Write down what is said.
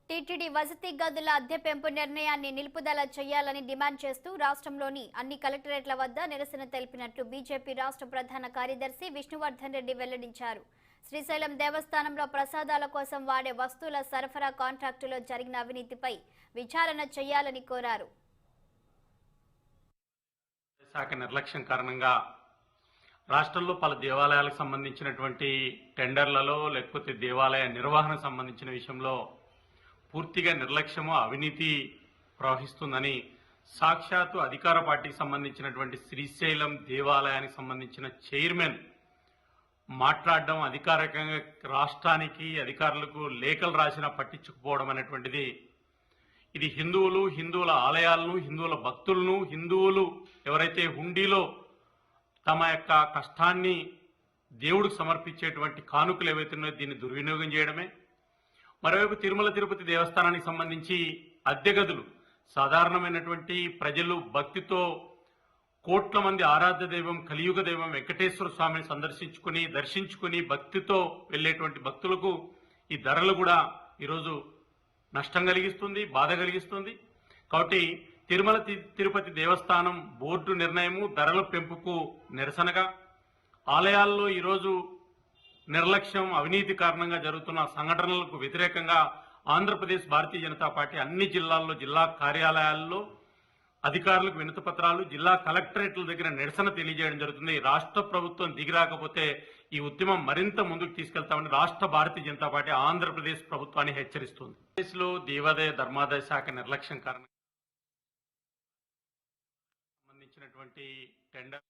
TTD వసతి గదుల అద్దె పెంపు నిర్ణయాన్ని నిలుపుదల చేయాలని డిమాండ్ చేస్తూ రాష్ట్రంలోని అన్ని కలెక్టరేట్ల వద్ద నిరసన తెలిపినట్లు బీజేపీ రాష్ట్ర ప్రధాన కార్యదర్శి విష్ణువర్ధన్ రెడ్డి వెల్లడించారు. శ్రీశైలం దేవస్థానంలో ప్రసాదాల కోసం వాడే వస్తువుల సరఫరా కాంట్రాక్టులో జరిగిన అవినీతిపై విచారణ చేయాలని కోరారు. శాఖ నిర్లక్ష్యం కారణంగా రాష్ట్రంలో పలు దేవాలయాలకు సంబంధించినటువంటి టెండర్లలో లేకపోతే దేవాలయ నిర్వహణకు సంబంధించిన విషయంలో పూర్తిగా నిర్లక్ష్యము అవినీతి ప్రవహిస్తుందని సాక్షాత్తు అధికార పార్టీకి సంబంధించినటువంటి శ్రీశైలం దేవాలయానికి సంబంధించిన చైర్మన్ మాట్లాడడం, అధికారికంగా రాష్ట్రానికి అధికారులకు లేఖలు రాసినా పట్టించుకుపోవడం అనేటువంటిది ఇది హిందువుల ఆలయాలను, హిందువుల భక్తులను, హిందువులు ఎవరైతే హుండీలో తమ యొక్క కష్టాన్ని దేవుడికి సమర్పించేటువంటి కానుకలు ఏవైతే ఉన్నాయో దీన్ని దుర్వినియోగం చేయడమే. మరోవైపు తిరుమల తిరుపతి దేవస్థానానికి సంబంధించి అద్దె గదులు సాధారణమైనటువంటి ప్రజలు భక్తితో కోట్ల మంది ఆరాధ్య దైవం కలియుగ దైవం వెంకటేశ్వర స్వామిని దర్శించుకుని భక్తితో వెళ్లేటువంటి భక్తులకు ఈ ధరలు కూడా ఈరోజు నష్టం కలిగిస్తుంది, బాధ కలిగిస్తుంది. కాబట్టి తిరుమల తిరుపతి దేవస్థానం బోర్డు నిర్ణయము ధరల పెంపుకు నిరసనగా ఆలయాల్లో ఈరోజు నిర్లక్ష్యం, అవినీతి కారణంగా జరుగుతున్న సంఘటనలకు వ్యతిరేకంగా ఆంధ్రప్రదేశ్ భారతీయ జనతా పార్టీ అన్ని జిల్లాల్లో జిల్లా కార్యాలయాల్లో అధికారులకు వినతి పత్రాలు, జిల్లా కలెక్టరేట్ల దగ్గర నిరసన తెలియజేయడం జరుగుతుంది. రాష్ట్ర ప్రభుత్వం దిగిరాకపోతే ఈ ఉద్యమం మరింత ముందుకు తీసుకెళ్తామని రాష్ట్ర భారతీయ జనతా పార్టీ ఆంధ్రప్రదేశ్ ప్రభుత్వాన్ని హెచ్చరిస్తుంది. దేశంలో దేవాదాయ ధర్మాదాయ శాఖ నిర్లక్ష్యం కారణంగా సంబంధించినటువంటి టెండర్